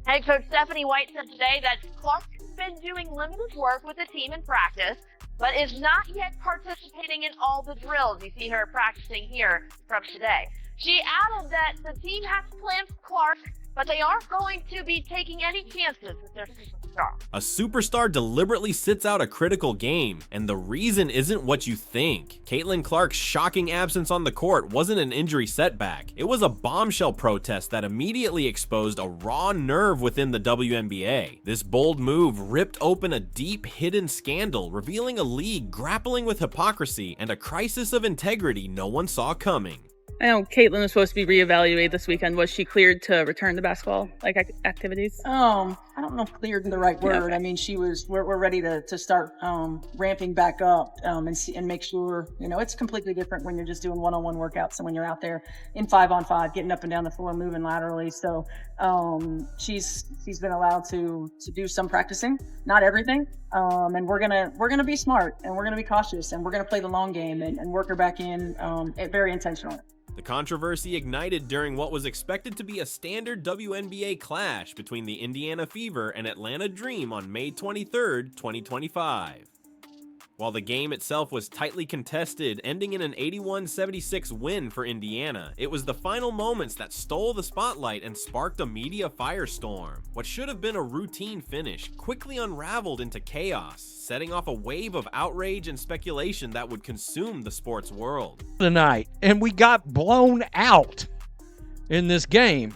Head coach Stephanie White said today that Clark has been doing limited work with the team in practice, but is not yet participating in all the drills. You see her practicing here from today. She added that the team has plans for Clark, but they aren't going to be taking any chances with their superstar. A superstar deliberately sits out a critical game, and the reason isn't what you think. Caitlin Clark's shocking absence on the court wasn't an injury setback. It was a bombshell protest that immediately exposed a raw nerve within the WNBA. This bold move ripped open a deep, hidden scandal, revealing a league grappling with hypocrisy and a crisis of integrity no one saw coming. I know Caitlin was supposed to be reevaluated this weekend. Was she cleared to return to basketball activities? I don't know if cleared is the right word. Okay. I mean, we're ready to start ramping back up and make sure, it's completely different when you're just doing one-on-one workouts and when you're out there in 5-on-5, getting up and down the floor, moving laterally. So she's been allowed to do some practicing, not everything. And we're gonna be smart, and we're gonna be cautious, and we're gonna play the long game and work her back in very intentionally. The controversy ignited during what was expected to be a standard WNBA clash between the Indiana Fever and Atlanta Dream on May 23, 2025. While the game itself was tightly contested, ending in an 81-76 win for Indiana, it was the final moments that stole the spotlight and sparked a media firestorm. What should have been a routine finish quickly unraveled into chaos, setting off a wave of outrage and speculation that would consume the sports world. Tonight, and we got blown out in this game.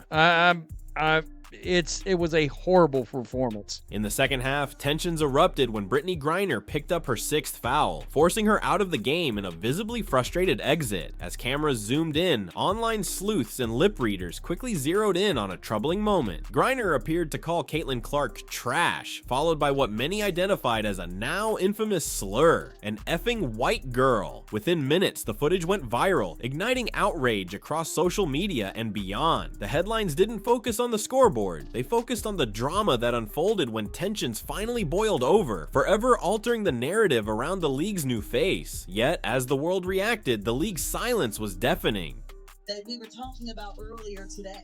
It was a horrible performance. In the second half, tensions erupted when Brittney Griner picked up her 6th foul, forcing her out of the game in a visibly frustrated exit. As cameras zoomed in, online sleuths and lip readers quickly zeroed in on a troubling moment. Griner appeared to call Caitlin Clark trash, followed by what many identified as a now infamous slur, an effing white girl. Within minutes, the footage went viral, igniting outrage across social media and beyond. The headlines didn't focus on the scoreboard. They focused on the drama that unfolded when tensions finally boiled over, forever altering the narrative around the league's new face. Yet, as the world reacted, the league's silence was deafening. That we were talking about earlier today.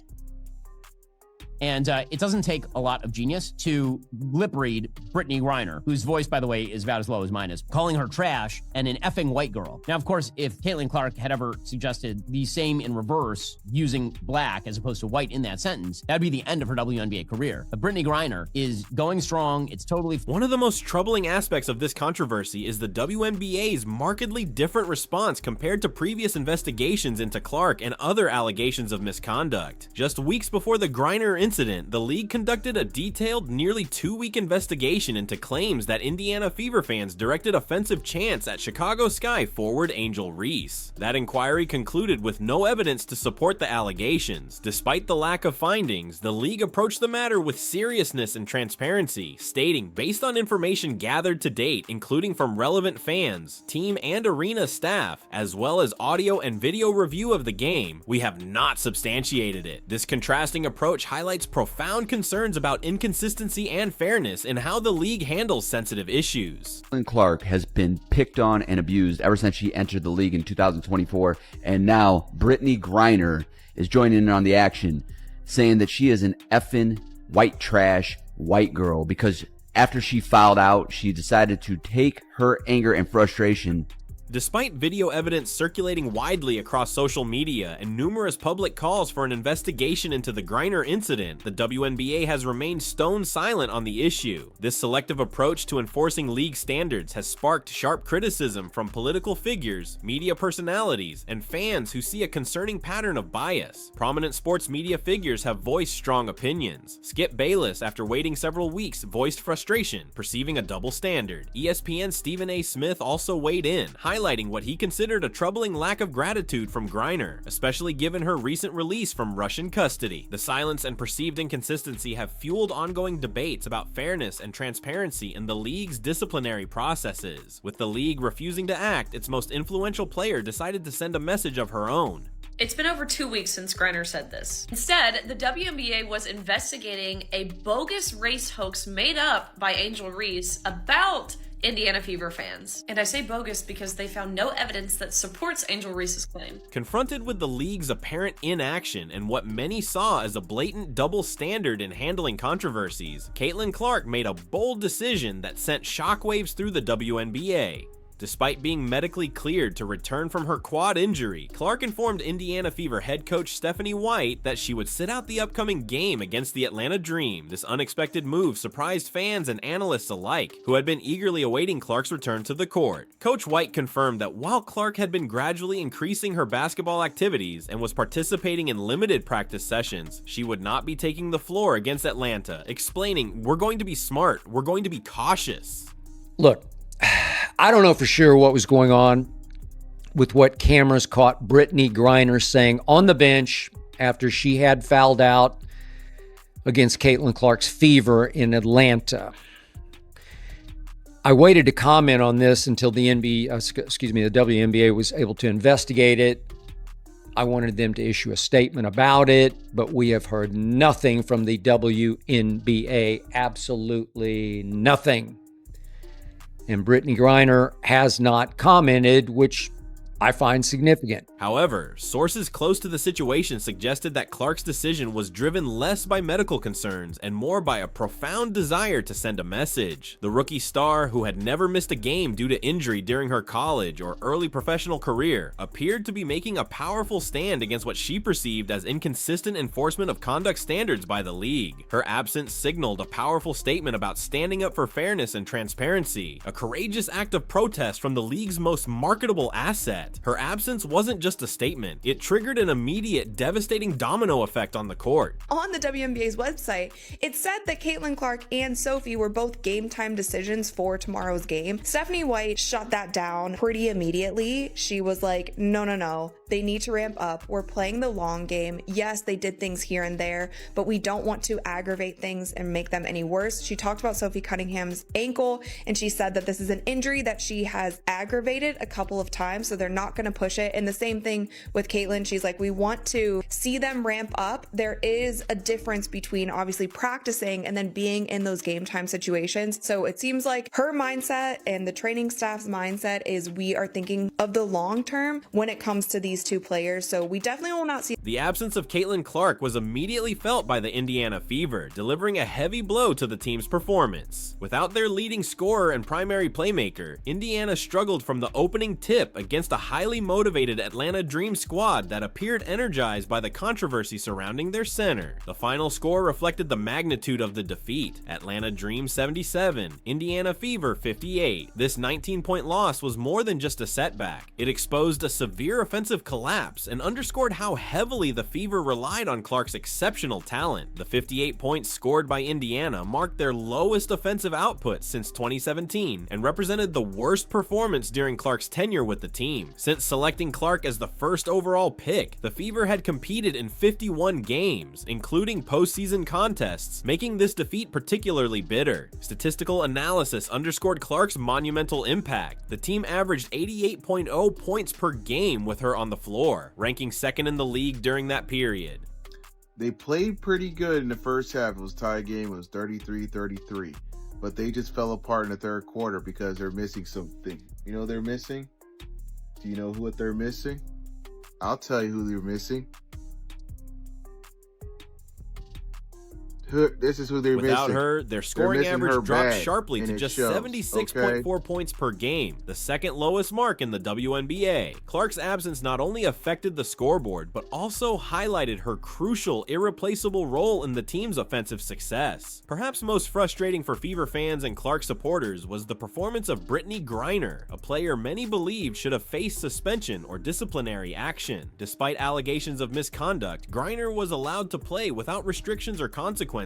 And it doesn't take a lot of genius to lip read Brittney Griner, whose voice, by the way, is about as low as mine is, calling her trash and an effing white girl. Now, of course, if Caitlin Clark had ever suggested the same in reverse, using black as opposed to white in that sentence, that'd be the end of her WNBA career. But Brittney Griner is going strong. It's totally... One of the most troubling aspects of this controversy is the WNBA's markedly different response compared to previous investigations into Clark and other allegations of misconduct. Just weeks before the Griner incident, the league conducted a detailed, nearly 2-week investigation into claims that Indiana Fever fans directed offensive chants at Chicago Sky forward Angel Reese. That inquiry concluded with no evidence to support the allegations. Despite the lack of findings, the league approached the matter with seriousness and transparency, stating, based on information gathered to date, including from relevant fans, team and arena staff, as well as audio and video review of the game, we have not substantiated it. This contrasting approach highlights profound concerns about inconsistency and fairness in how the league handles sensitive issues. Caitlin Clark has been picked on and abused ever since she entered the league in 2024, and now Brittney Griner is joining in on the action, saying that she is an effing white trash white girl because after she fouled out, she decided to take her anger and frustration. Despite video evidence circulating widely across social media and numerous public calls for an investigation into the Griner incident, the WNBA has remained stone silent on the issue. This selective approach to enforcing league standards has sparked sharp criticism from political figures, media personalities, and fans who see a concerning pattern of bias. Prominent sports media figures have voiced strong opinions. Skip Bayless, after waiting several weeks, voiced frustration, perceiving a double standard. ESPN's Stephen A. Smith also weighed in, highlighting what he considered a troubling lack of gratitude from Griner, especially given her recent release from Russian custody. The silence and perceived inconsistency have fueled ongoing debates about fairness and transparency in the league's disciplinary processes. With the league refusing to act, its most influential player decided to send a message of her own. It's been over 2 weeks since Griner said this. Instead, the WNBA was investigating a bogus race hoax made up by Angel Reese about Indiana Fever fans. And I say bogus because they found no evidence that supports Angel Reese's claim. Confronted with the league's apparent inaction and what many saw as a blatant double standard in handling controversies, Caitlin Clark made a bold decision that sent shockwaves through the WNBA. Despite being medically cleared to return from her quad injury, Clark informed Indiana Fever head coach Stephanie White that she would sit out the upcoming game against the Atlanta Dream. This unexpected move surprised fans and analysts alike, who had been eagerly awaiting Clark's return to the court. Coach White confirmed that while Clark had been gradually increasing her basketball activities and was participating in limited practice sessions, she would not be taking the floor against Atlanta, explaining, "We're going to be smart, we're going to be cautious." Look, I don't know for sure what was going on with what cameras caught Brittney Griner saying on the bench after she had fouled out against Caitlin Clark's Fever in Atlanta. I waited to comment on this until the WNBA was able to investigate it. I wanted them to issue a statement about it, but we have heard nothing from the WNBA, absolutely nothing. And Brittney Griner has not commented, which I find significant. However, sources close to the situation suggested that Clark's decision was driven less by medical concerns and more by a profound desire to send a message. The rookie star, who had never missed a game due to injury during her college or early professional career, appeared to be making a powerful stand against what she perceived as inconsistent enforcement of conduct standards by the league. Her absence signaled a powerful statement about standing up for fairness and transparency, a courageous act of protest from the league's most marketable asset. Her absence wasn't just a statement, it triggered an immediate, devastating domino effect on the court. On the WNBA's website, it said that Caitlin Clark and Sophie were both game time decisions for tomorrow's game. Stephanie White shut that down pretty immediately. She was like, no, they need to ramp up. We're playing the long game. Yes, they did things here and there, but we don't want to aggravate things and make them any worse. She talked about Sophie Cunningham's ankle, and she said that this is an injury that she has aggravated a couple of times, so they're not going to push it. And the same thing with Caitlin. She's like, we want to see them ramp up. There is a difference between obviously practicing and then being in those game time situations. So it seems like her mindset and the training staff's mindset is we are thinking of the long term when it comes to these two players. So we definitely will not see. The absence of Caitlin Clark was immediately felt by the Indiana Fever, delivering a heavy blow to the team's performance. Without their leading scorer and primary playmaker, Indiana struggled from the opening tip against a highly motivated Atlanta Dream squad that appeared energized by the controversy surrounding their center. The final score reflected the magnitude of the defeat: Atlanta Dream 77, Indiana Fever 58. This 19-point loss was more than just a setback. It exposed a severe offensive collapse and underscored how heavily the Fever relied on Clark's exceptional talent. The 58 points scored by Indiana marked their lowest offensive output since 2017 and represented the worst performance during Clark's tenure with the team. Since selecting Clark as the first overall pick, the Fever had competed in 51 games, including postseason contests, making this defeat particularly bitter. Statistical analysis underscored Clark's monumental impact. The team averaged 88.0 points per game with her on the floor, ranking second in the league during that period. They played pretty good in the first half. It was a tie game. It was 33-33. But they just fell apart in the third quarter because they're missing something. You know they're missing? Do you know what they're missing? I'll tell you who they're missing. This is who they're missing. Without her, their scoring average dropped sharply to just 76.4 points per game, the second lowest mark in the WNBA. Clark's absence not only affected the scoreboard, but also highlighted her crucial, irreplaceable role in the team's offensive success. Perhaps most frustrating for Fever fans and Clark supporters was the performance of Brittney Griner, a player many believed should have faced suspension or disciplinary action. Despite allegations of misconduct, Griner was allowed to play without restrictions or consequences,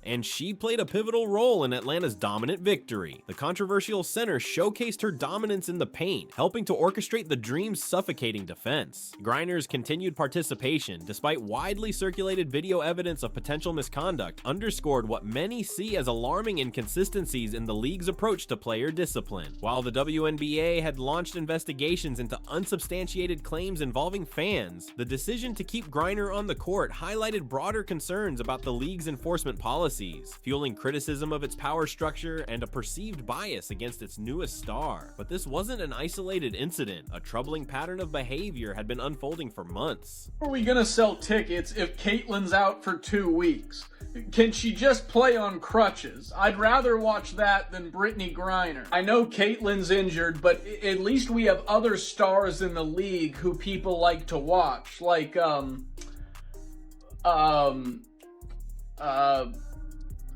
and she played a pivotal role in Atlanta's dominant victory. The controversial center showcased her dominance in the paint, helping to orchestrate the Dream's suffocating defense. Griner's continued participation, despite widely circulated video evidence of potential misconduct, underscored what many see as alarming inconsistencies in the league's approach to player discipline. While the WNBA had launched investigations into unsubstantiated claims involving fans, the decision to keep Griner on the court highlighted broader concerns about the league's enforcement enforcement policies, fueling criticism of its power structure and a perceived bias against its newest star. But this wasn't an isolated incident. A troubling pattern of behavior had been unfolding for months. How are we gonna sell tickets if Caitlyn's out for 2 weeks? Can she just play on crutches? I'd rather watch that than Brittney Griner. I know Caitlyn's injured, but at least we have other stars in the league who people like to watch, like,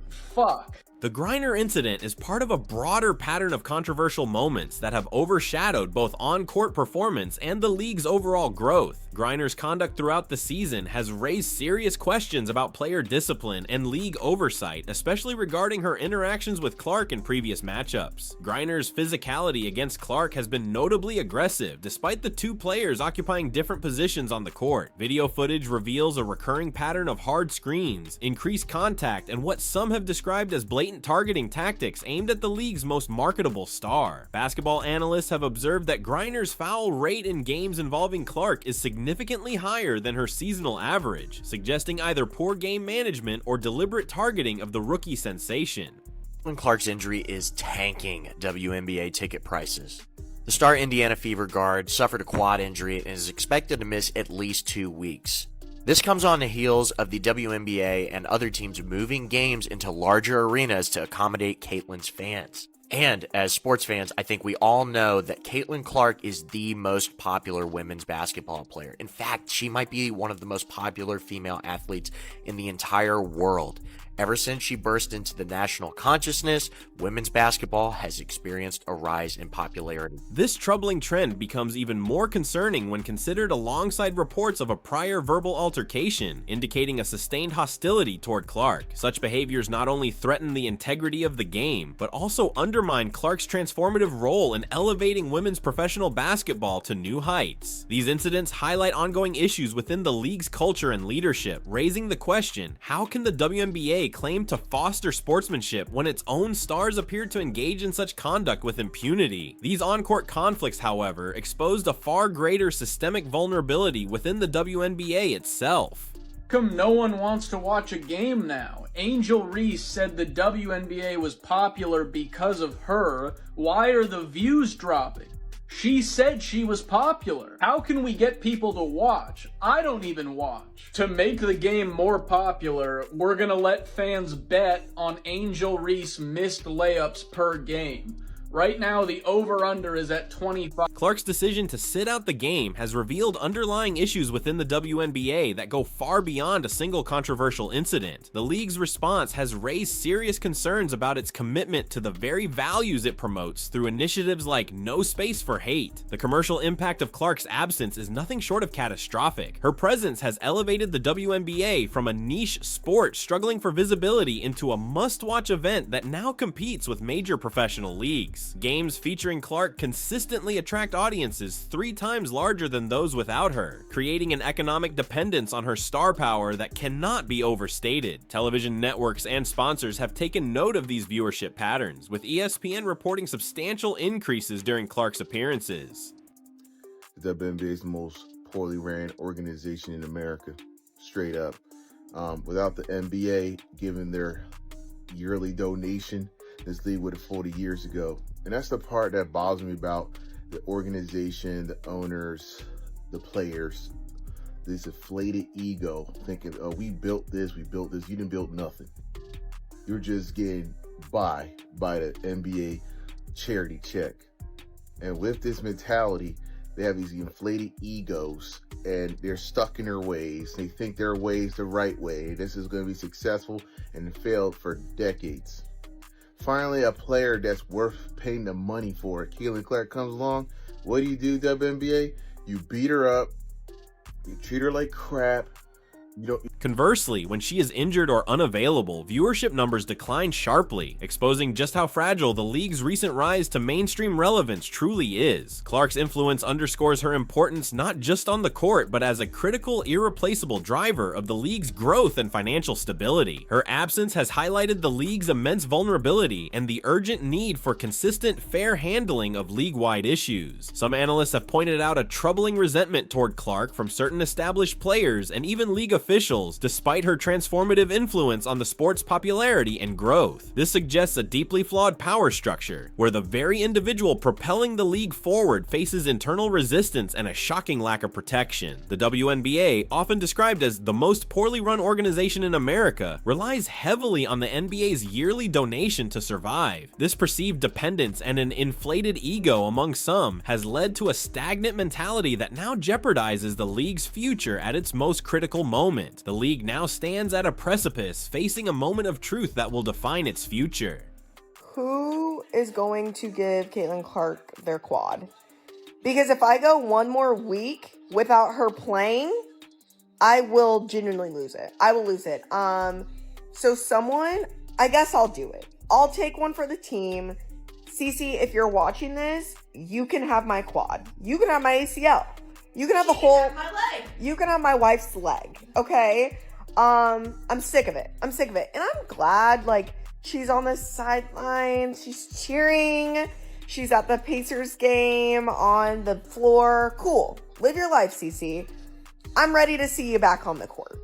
fuck. The Griner incident is part of a broader pattern of controversial moments that have overshadowed both on-court performance and the league's overall growth. Griner's conduct throughout the season has raised serious questions about player discipline and league oversight, especially regarding her interactions with Clark in previous matchups. Griner's physicality against Clark has been notably aggressive, despite the two players occupying different positions on the court. Video footage reveals a recurring pattern of hard screens, increased contact, and what some have described as blatant targeting tactics aimed at the league's most marketable star. Basketball analysts have observed that Griner's foul rate in games involving Clark is significantly higher than her seasonal average, suggesting either poor game management or deliberate targeting of the rookie sensation. Caitlin Clark's injury is tanking WNBA ticket prices. The star Indiana Fever guard suffered a quad injury and is expected to miss at least 2 weeks. This comes on the heels of the WNBA and other teams moving games into larger arenas to accommodate Caitlin's fans. And as sports fans, I think we all know that Caitlin Clark is the most popular women's basketball player. In fact, she might be one of the most popular female athletes in the entire world. Ever since she burst into the national consciousness, women's basketball has experienced a rise in popularity. This troubling trend becomes even more concerning when considered alongside reports of a prior verbal altercation, indicating a sustained hostility toward Clark. Such behaviors not only threaten the integrity of the game, but also undermine Clark's transformative role in elevating women's professional basketball to new heights. These incidents highlight ongoing issues within the league's culture and leadership, raising the question, how can the WNBA claim to foster sportsmanship when its own stars appear to engage in such conduct with impunity? These on-court conflicts, however, exposed a far greater systemic vulnerability within the WNBA itself. Come, no one wants to watch a game now. Angel Reese said the WNBA was popular because of her. Why are the views dropping? She said she was popular. How can we get people to watch? I don't even watch. To make the game more popular, we're gonna let fans bet on Angel Reese missed layups per game. Right now, the over-under is at 25. Clark's decision to sit out the game has revealed underlying issues within the WNBA that go far beyond a single controversial incident. The league's response has raised serious concerns about its commitment to the very values it promotes through initiatives like No Space for Hate. The commercial impact of Clark's absence is nothing short of catastrophic. Her presence has elevated the WNBA from a niche sport struggling for visibility into a must-watch event that now competes with major professional leagues. Games featuring Clark consistently attract audiences 3 times larger than those without her, creating an economic dependence on her star power that cannot be overstated. Television networks and sponsors have taken note of these viewership patterns, with ESPN reporting substantial increases during Clark's appearances. The WNBA is the most poorly ran organization in America, straight up. Without the NBA giving their yearly donation, this league would have folded years ago. And that's the part that bothers me about the organization, the owners, the players. This inflated ego, thinking, oh, we built this. You didn't build nothing. You're just getting by the NBA charity check. And with this mentality, they have these inflated egos and they're stuck in their ways. They think their way is the right way. This is going to be successful, and it failed for decades. Finally, a player that's worth paying the money for. Caitlin Clark comes along. What do, WNBA? You beat her up. You treat her like crap. Conversely, when she is injured or unavailable, viewership numbers decline sharply, exposing just how fragile the league's recent rise to mainstream relevance truly is. Clark's influence underscores her importance not just on the court, but as a critical, irreplaceable driver of the league's growth and financial stability. Her absence has highlighted the league's immense vulnerability and the urgent need for consistent, fair handling of league-wide issues. Some analysts have pointed out a troubling resentment toward Clark from certain established players and even league officials despite her transformative influence on the sport's popularity and growth. This suggests a deeply flawed power structure, where the very individual propelling the league forward faces internal resistance and a shocking lack of protection. The WNBA, often described as the most poorly run organization in America, relies heavily on the NBA's yearly donation to survive. This perceived dependence and an inflated ego among some has led to a stagnant mentality that now jeopardizes the league's future at its most critical moment. The league now stands at a precipice, facing a moment of truth that will define its future. Who is going to give Caitlin Clark their quad? Because if I go one more week without her playing, I will genuinely lose it. I will lose it. So someone, I guess I'll do it. I'll take one for the team. Cece, if you're watching this, you can have my quad. You can have my ACL. You can have the whole, you can have my wife's leg, okay? I'm sick of it. I'm sick of it. And I'm glad, like, she's on the sidelines. She's cheering. She's at the Pacers game on the floor. Cool. Live your life, Cece. I'm ready to see you back on the court.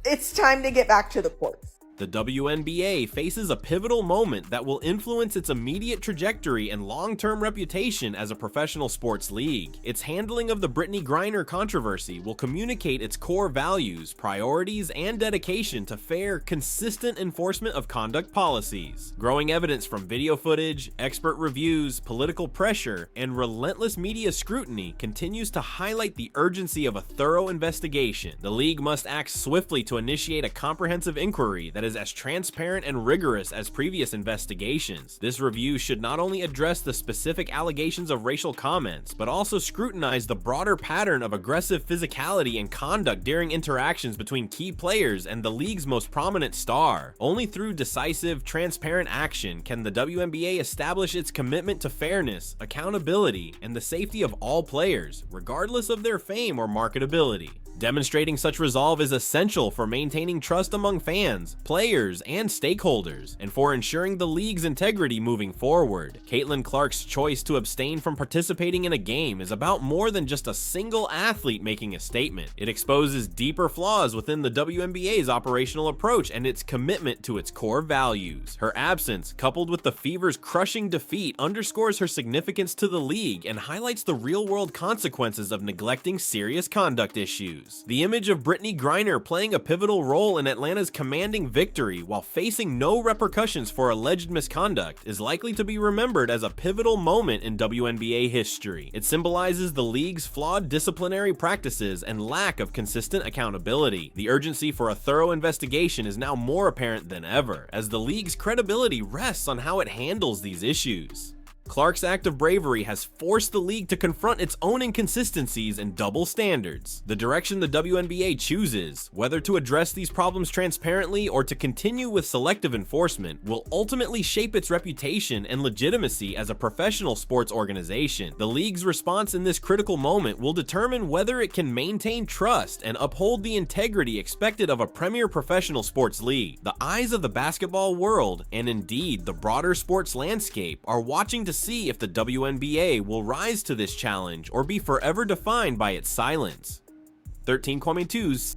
It's time to get back to the courts. The WNBA faces a pivotal moment that will influence its immediate trajectory and long-term reputation as a professional sports league. Its handling of the Brittney Griner controversy will communicate its core values, priorities, and dedication to fair, consistent enforcement of conduct policies. Growing evidence from video footage, expert reviews, political pressure, and relentless media scrutiny continues to highlight the urgency of a thorough investigation. The league must act swiftly to initiate a comprehensive inquiry that is as transparent and rigorous as previous investigations. This review should not only address the specific allegations of racial comments, but also scrutinize the broader pattern of aggressive physicality and conduct during interactions between key players and the league's most prominent star. Only through decisive, transparent action can the WNBA establish its commitment to fairness, accountability, and the safety of all players, regardless of their fame or marketability. Demonstrating such resolve is essential for maintaining trust among fans, players, and stakeholders, and for ensuring the league's integrity moving forward. Caitlin Clark's choice to abstain from participating in a game is about more than just a single athlete making a statement. It exposes deeper flaws within the WNBA's operational approach and its commitment to its core values. Her absence, coupled with the Fever's crushing defeat, underscores her significance to the league and highlights the real-world consequences of neglecting serious conduct issues. The image of Brittney Griner playing a pivotal role in Atlanta's commanding victory while facing no repercussions for alleged misconduct is likely to be remembered as a pivotal moment in WNBA history. It symbolizes the league's flawed disciplinary practices and lack of consistent accountability. The urgency for a thorough investigation is now more apparent than ever, as the league's credibility rests on how it handles these issues. Clark's act of bravery has forced the league to confront its own inconsistencies and double standards. The direction the WNBA chooses, whether to address these problems transparently or to continue with selective enforcement, will ultimately shape its reputation and legitimacy as a professional sports organization. The league's response in this critical moment will determine whether it can maintain trust and uphold the integrity expected of a premier professional sports league. The eyes of the basketball world, and indeed the broader sports landscape, are watching to see if the WNBA will rise to this challenge or be forever defined by its silence. 13 Kwame 2's